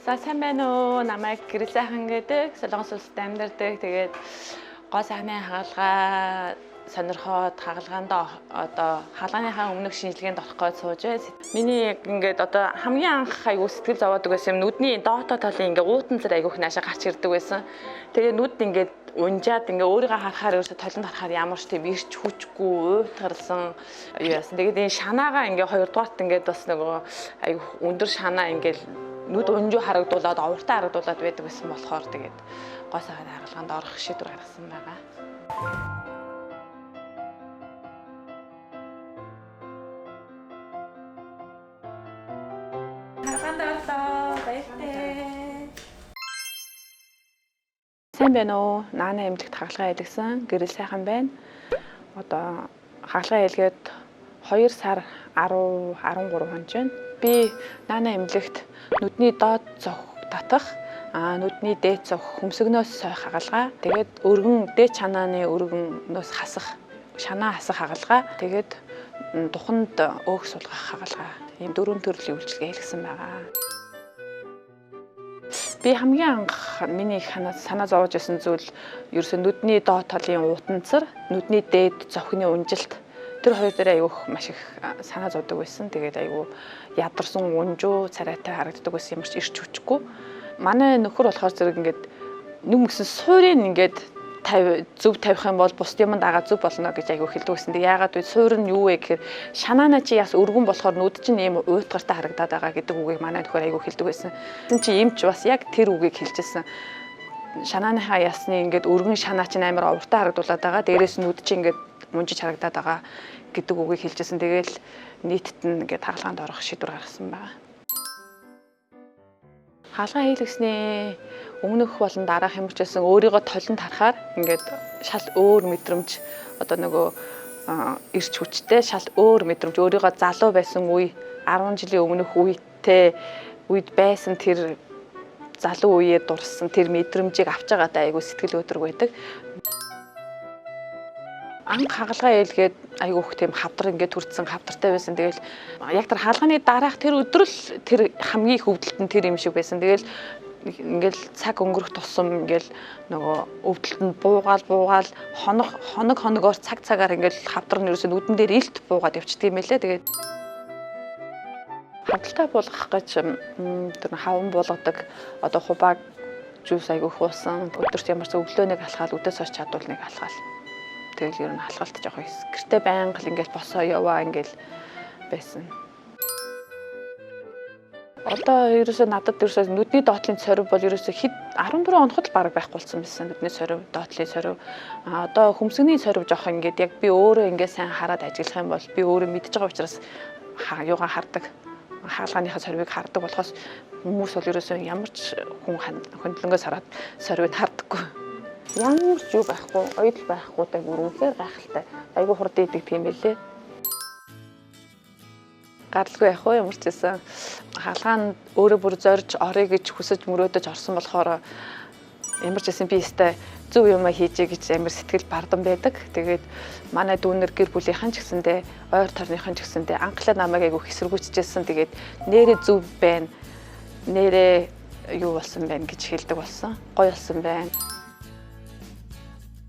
За сайн байна уу? Намайг Гэрэл сайхан гэдэг. Солонгос улсад амьдардаг. Тэгээд гоо сайхны хагалгаа сонирхоод хагалгаанд одоо хаалганыхаа өмнөх шинжилгээнд орох гэж сууж байна. Миний яг ингээд одоо хамгийн анх аягүй сэтгэл зовоод байсан юм нүдний доото талын ингээд уутан зэрэг айгүйх наашаа гарч ирдэг байсан. Тэгээ нүд ингээд унжаад ингээ өөрийгөө харахаар ерөөсө толинд харахаар ямар ч тийм ирч хүчгүй уйтгарсан юу яасан. Тэгээд энэ шанаагаа ингээ хоёрдугаарт ингээд бас нөгөө айгүйх өндөр шанаа ингээд нүд унжуу харагдуулаад овртой харагдуулаад байдаг гэсэн болохоор тэгээд гоо сайхны хагалгаанд орох шийдвэр гаргасан байгаа. Хаалганд орлоо. Баяртай. Сайн байна уу? Наана эмнэлэгт хагалгаа хийлгсэн Гэрэл сайхан байна. Одоо хагалгаа хийлгээд 2 сар 13 хонж байна. Би Наана эмнэлэгт нүдний доод цог татах, нүдний дээд цог хөмсгнөөс сойх хагалгаа, тэгээд өргөн дээд чанааны өргөнөөс хасах, шанаа хасах хагалгаа, тэгээд туханд өөх сулгах хагалгаа. Ийм 4 төрлийн үйлчилгээ хийлгсэн байгаа. Би хамгийн анх миний санаа зовж байсан зүйл ерөөсөө нүдний доод талын уутанцар, нүдний дээд цохны унжилт. Тэр хоёр дээр айгүйх маш их санаа зовдөг байсан. Тэгээд айгүй ядарсан унжуу царайтай харагддаг байсан, ямар ч ирч хүчгүй. Манай нөхөр болохоор зэрэг ингээд нэг мөсөн суурийг ингээд зөв тавих юм бол бус юмд агаа зөв болно гэж айгүй хэлдэг байсан. Тэг яагаад вэ? Суур нь юу вэ гэхээр шанаана чи яс өргөн болохоор нүд чинь ийм уйтгартай харагдаад байгаа гэдэг үгийг манай нөхөр айгүй хэлдэг байсан. Тин чи ийм ч бас яг тэр үгийг хэлжсэн. Шанааныхаа ясны ингээд өргөн шанаа чинь амар овртой харагдуулаад байгаа. Дээрээс нүд чинь ингээд мунжиж харагдаад байгаа гэдэг үгийг хэлжсэн. Тэгээл нийтэд нь ингээд хаалгаанд орох шийдвэр гаргасан байна. Хаалгаа хийлгэсний өмнөх болон дараах юм ч гэсэн өөрийгөө толинд харахаар ингээд шал өөр мэдрэмж одоо нөгөө ирч хүчтэй шал өөр мэдрэмж өөрийгөө залуу байсан үе 10 жилийн өмнөх үед байсан тэр залуу үеэ дурсан тэр мэдрэмжийг авч байгаатай айгүй сэтгэл өдрөг байдаг. Анх хагалгаа хийлгээд айгүйх тийм хавдар ингээд хүрсэн хавдартай байсан. Тэгэл яг тэр хаалганы дараах тэр өдөр л тэр хамгийн их өвдөлт нь тэр юм шиг байсан. Тэгэл ингээл цаг өнгөрөх тусам ингээл нөгөө өвдөлтөнд буугаал хоногоор цагаар ингээл хавдар нь ерөөсөө нүдэн дээр илт буугаад явчихдаг юм байлээ. Тэгээд хавдалтай болгох гэж тэр хаван болгодог одоо хубааг жуус айгүйх уусан. Өдөрт ямар ч өглөөнийг алхаал өдөөс хойш чадвалныг алхаал. Тэгэл ер нь халгалт жоохон гэртээ байнга л ингээл босоо яваа ингээл байсан. Одоо ерөөсөө надад ерөөсөө нүдний доотлын цорив бол ерөөсөө хэд 14 хоногт л бараг байхгүй болсон байсан нүдний цорив, доотлын цорив. Одоо хөмсгний цорив жоох ингээд яг би өөрөө ингээд сайн хараад ажиглах юм бол би өөрөө мэдж байгаа учраас юугаа хардаг. Хаалганыхаа цорвыг хардаг болохоос хүмүүс бол ерөөсөө ямар ч хүн хөндлөнгөөс хараад цорвыг хардаггүй. Ямар ч юу байхгүй, оёдл байхгүйтэй бүр үнэхээр гайхалтай. Айгүй хурд идэг тийм байлээ. Гаралгүй яах вэ ямар ч гэсэн хаалгаанд өөрөө бүр зорж орё гэж хүсэж мөрөөдөж орсон болохоор ямар ч гэсэн би өстэй зөв юмаа хийжээ гэж амар сэтгэл бардам байдаг. Тэгээд манай дүүнер гэр бүлийнхэн ч гэсэндээ ойр тойрныхан ч гэсэндээ анхлаа намайг айгүй хэсэргүүцчихсэн. Тэгээд нэрээ зөв байна. Нэрээ юу болсон байна гэж хэлдэг болсон. Гоё болсон байна.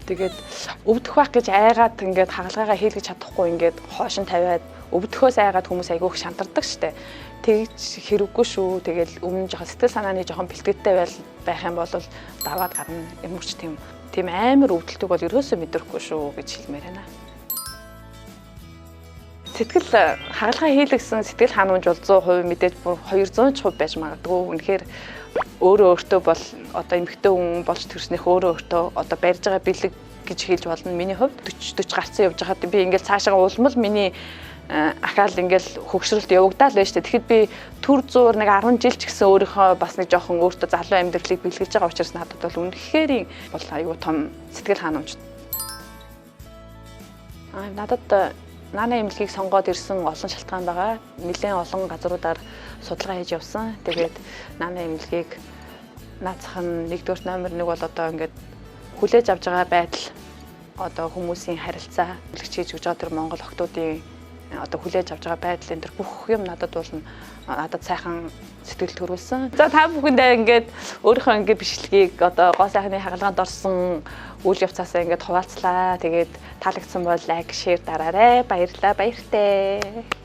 Тэгээд өвдөх байх гэж айгаад ингээд хагалгаагаа хийлгэж чадахгүй ингээд хоошин тавиад өвдөхөөс айгаад хүмүүс айгүйх шантардаг штэ. Тэгж хэрэггүй шүү. Тэгэл өмнө жоохон сэтгэл санааны жоохон бэлтгэдтэй байх юм бол даваад гарна. Ямар ч тийм амар өвдөлтөг бол ерөөсөө мэдрэхгүй шүү гэж хэлмээр байна. Сэтгэл хагалгаа хийлгсэн сэтгэл ханамж бол 100% мэдээж 200% байж магадгүй. Үнэхээр өөртөө бол одоо эмэгтэй хүн болж төрснөх өөртөө одоо барьж байгаа бэлэг гэж хэлж болно. Миний хувьд 40 гарцсан явж байгаад би ингээл цаашаа улмал миний ахаал ингээл хөгшрөлт явагдаад байна шүү дээ. Тэгэхэд би төр зуур нэг 10 жил ч гэсэн өөрийнхөө бас нэг жоохон өөртөө залуу амьдралыг бэлгэлж байгаа учраас надад бол үнэхээр бол аюу том сэтгэл ханамж. Надад Наана эмнэлгийг сонгоод ирсэн олон шалтгаан байгаа. Нэлээд олон газруудаар судалгаа хийж явсан. Тэгээд Наана эмнэлгийг наацх нь нэгдүгээр номер 1 бол одоо ингээд хүлээж авч байгаа байдал, одоо хүмүүсийн харилцаа, эмнэлэгч хийж өгч байгаа тэр Монгол охтуудын одоо хүлээж авч байгаа байдлын тэр бүх юм надад сайхан сэтгэл төрүүлсэн. За та бүхэндээ ингээд өөрийнхөө ингээд бичлэгийг одоо гоо сайхны хагалгаанд орсон үйл явцаасаа ингээд хуваалцлаа. Тэгээд таалагдсан бол лайк, шеэр дараарай. Баярлалаа. Баяртай.